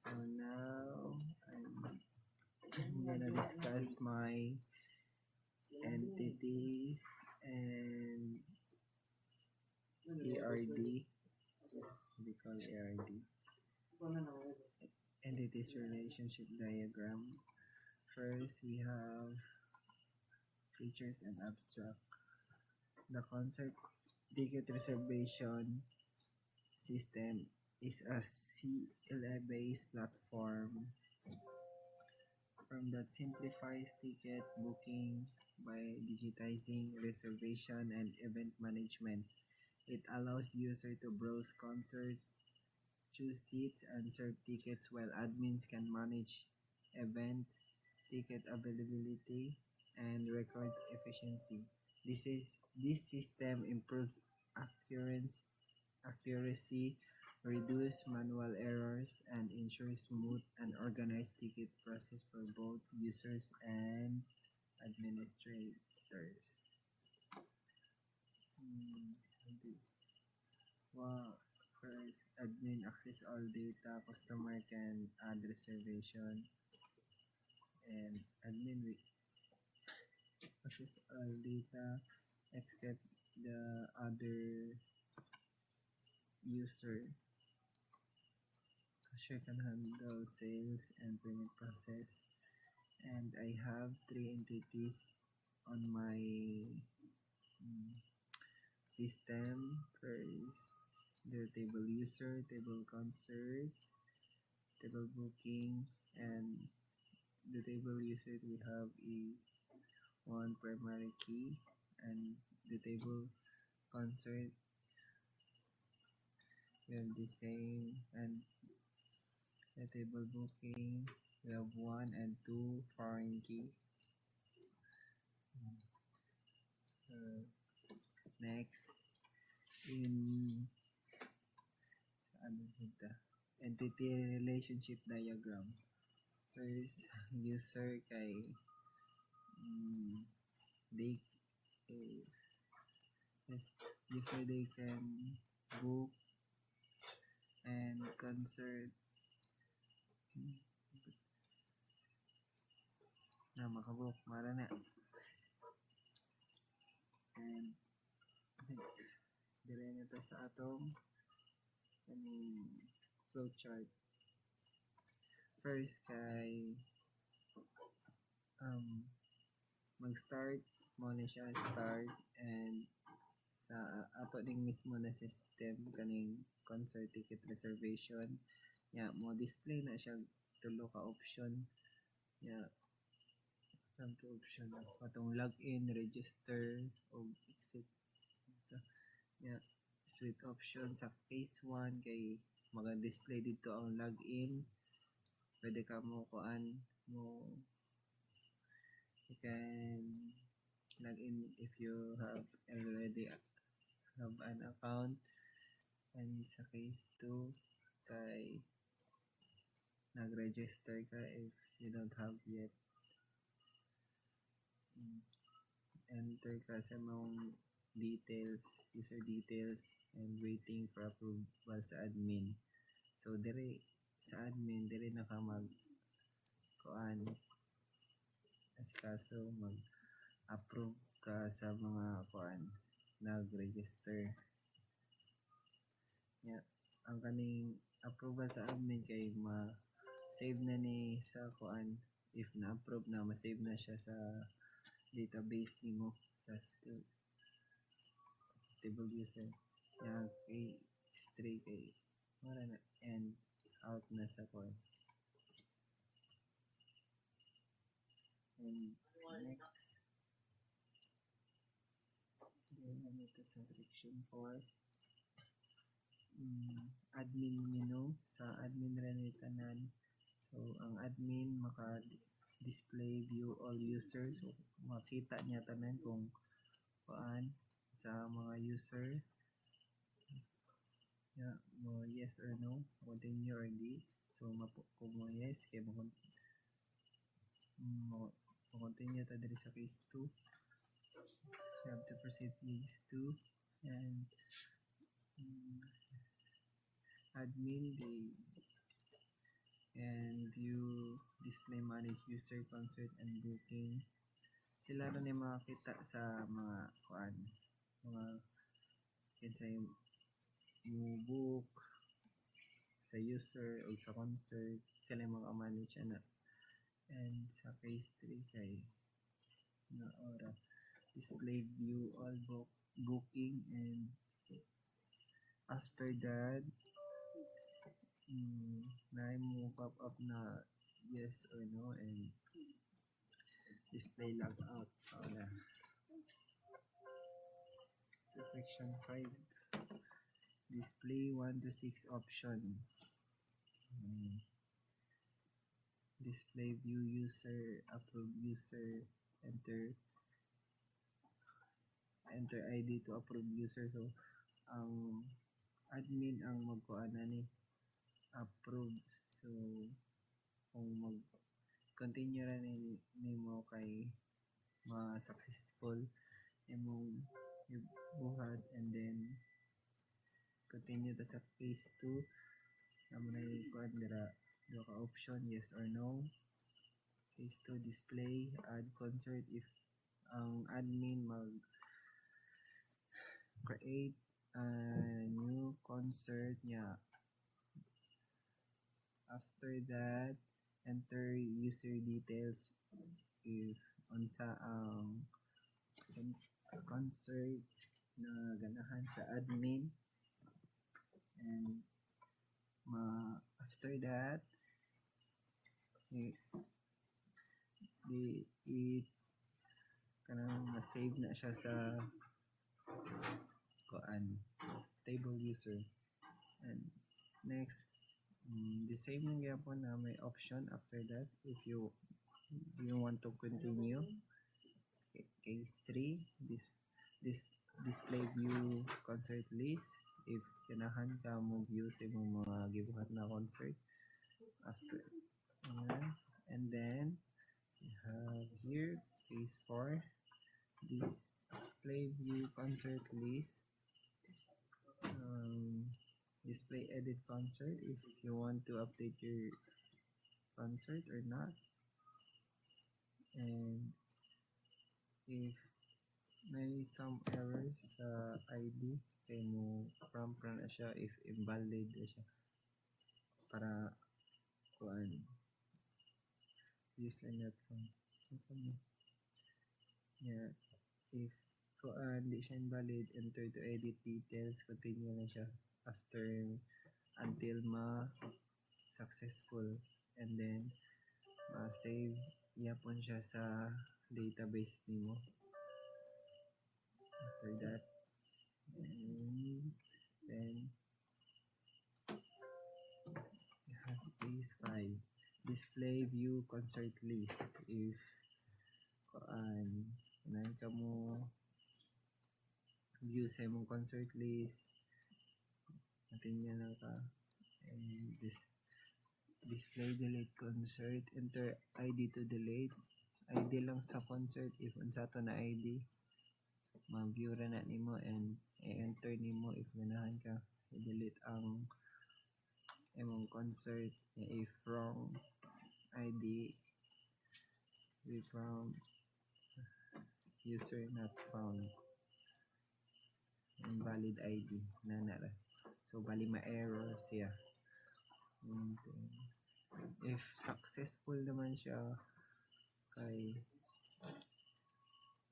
So now I'm gonna discuss my entities and ARD. We call ARD. Entities relationship diagram. First, we have features and abstract. The concert ticket reservation system is a CLI-based platform that simplifies ticket booking by digitizing reservation and event management. It allows users to browse concerts, choose seats, and serve tickets while admins can manage event, ticket availability, and record efficiency. This system improves accuracy, reduce manual errors, and ensures smooth and organized ticket process for both users and administrators. Wow. First, admin access all data. Customer can add reservation, and admin will access all data except the other user. Cashier can handle sales and payment process. And I have 3 entities on my system. First, the table user, table concert, table booking, and the table user we have one primary key, and the table concert we have the same, and the table booking we have 1 and 2 foreign key. Next, in entity relationship diagram. First, user kay they user they can book and concert na makabook mara na. And next, dire na to sa atong flowchart. First kay mag-start mo na siya start, and sa ato ding mismo na system kaning concert ticket reservation mo display na siya tulo ka option option atong login, register o exit. Suite option sa case 1 kay maga-display dito ang login. Pwede ka mo you can log in if you already have an account. And sa case 2 kay nag-register ka if you don't have yet. Enter ka sa mga user details, and waiting for approval sa admin. So dire sa admin dire na ka asikaso mag-approve ka sa mga nag-register. Ang kaning approval sa admin kay ma-save na ni sa if na-approve na, ma-save na siya sa database nimo sa table user. Kay history kay mara na and out na sa And next, then ito sa section 4, admin menu. Sa admin rin tanan. So ang admin maka-display view all users. So makita niya tanan kung sa mga user mo yes or no, continue or di. So kung mo yes kay mo continue ta diri sa case 2. You have to proceed case 2, and admin and view, display, manage user concert and booking. Sila ron yung makakita sa mga kuan, mga kinsay mo book sa user o sa concert, sila yung manage ana. And sa phase 3 kay na ora display view all booking, and after that na mo pop up na yes or no, and display logout. Wala. Sa section 5, display 1 to 6 option. Display view user, approve user, enter ID to approve user. So ang admin ang magkuana ni approve. So kung mag continue ra nimo kay ma-successful imong buhat, and then continue ta sa phase 2 na may kuan dira do ka option yes or no. Phase 2 display add concert if ang admin mag create a new concert niya. After that, enter user details if unsa ang concert na ganahan sa admin, and after that kanang ma-save na siya sa kuan table user. And next, the same yung gyapon na may option after that if you want to continue. Case 3, display view concert list if ganahan ka mo view sa mga gibuhat na concert after. And then we have here phase 4, display view concert list. Display edit concert if you want to update your concert or not, and if may some errors sa ID kay mo prompt na siya if invalid na siya para kuan user not found. Yeah, if kuan di siya invalid, enter to edit details, continue na siya after until successful, and then save yapon siya sa database nimo after that. And then you have phase 5, display view concert list if kuan ganahan ka mo view sa imong concert list, continue na ka. And display delete concert, enter ID to delete. ID lang sa concert if unsa to na ID ma-view ra na nimo, and i-enter nimo if ganahan ka i-delete ang imong concert if wrong ID, if wrong user not found, invalid ID na nara. So bali ma-error siya. And then, if successful naman siya kay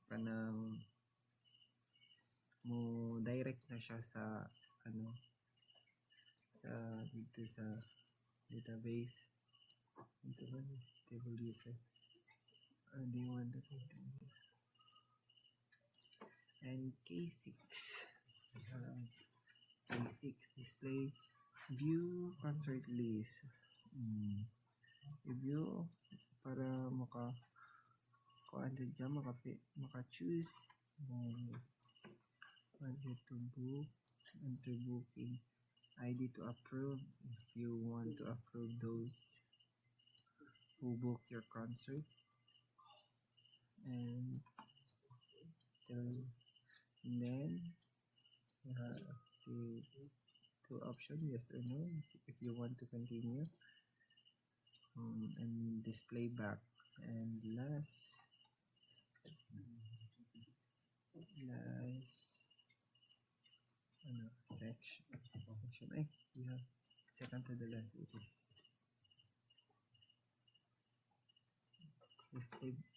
kanang mo direct na siya sa sa dito sa database dito ba table user do you want to continue. And case 6, case 6, display view concert list. I-view para kuan dyan maka-choose budget to book, enter booking ID to approve if you want to approve those who book your concert, and then you have the two options yes or no if you want to continue. and display back. And last section yeah, second to the last, it is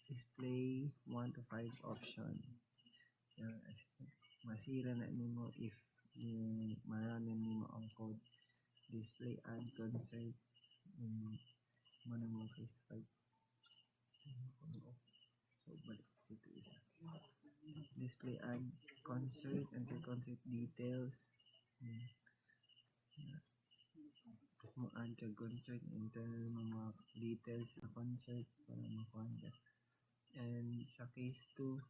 display 1 to 5 option. Masira na nimo if maranan nimo ang code. Display add concert mo na mo kay start. So balik dito isa. Display add concert, enter concert details. Mo add ka concert, enter mga details sa concert para makuha ka. And sa case 2,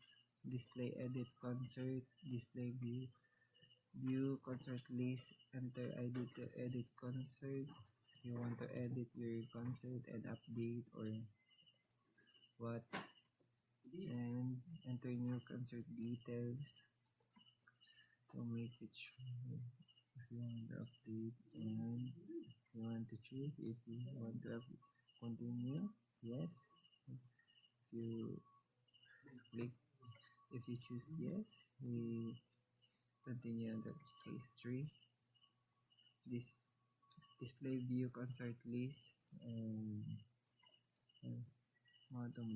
display edit concert, display view concert list, enter ID to edit concert. You want to edit your concert and update or what, and enter new concert details to make it sure if you want to update, and you want to choose if you want to continue, yes. If you choose yes, we continue on the case 3. Display view concert list, and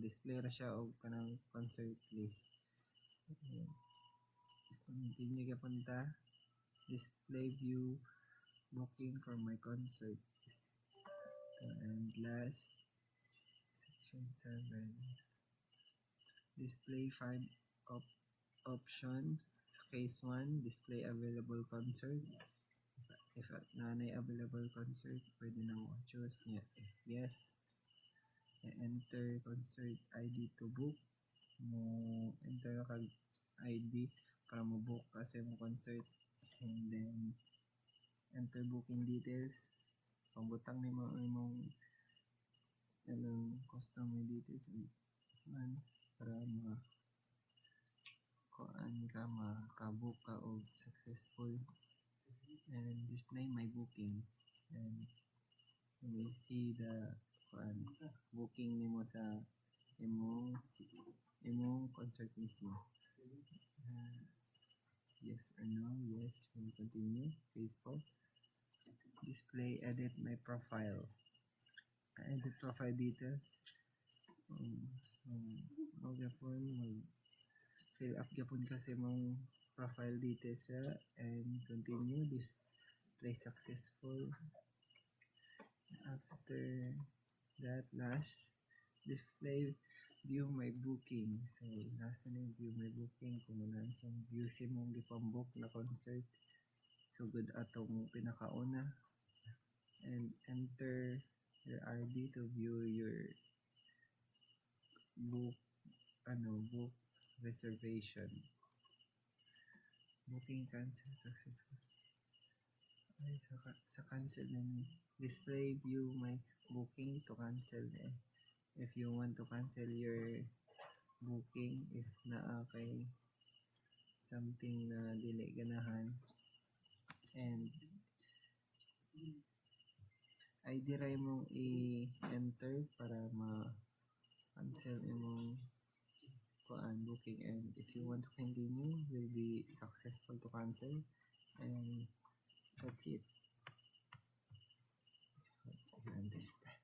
display ra siya og kanang concert list. Continue ka punta, display view booking for my concert. And last, section 7, display 5 option. Sa case 1, display available concert. If nanay available concert, pwede na mo choose niya. If yes, enter concert ID to book. Mo enter kag ID para mo book kasi mo concert, and then enter booking details. Pambutang ni mo imong customer details para makabook ka og successful. And display my booking, and you will see the booking nimo sa imong concert mismo. Yes or no? Yes, we'll continue. Case 4, display edit my profile. Edit profile details. Fill up gyapon kasi mong profile details and continue. Display successful. After that, last, display view my booking. So last na view my booking kung view si mong gipambook na concert. So good atong pinakauna, and enter your ID to view your book reservation. Booking cancel successful. Sa cancel na display view my booking to cancel if you want to cancel your booking, if naa kay something na dili ganahan. And ID ra imong i-enter para ma-cancel imong booking, and if you want to continue, will be successful to cancel. And that's it. You understand.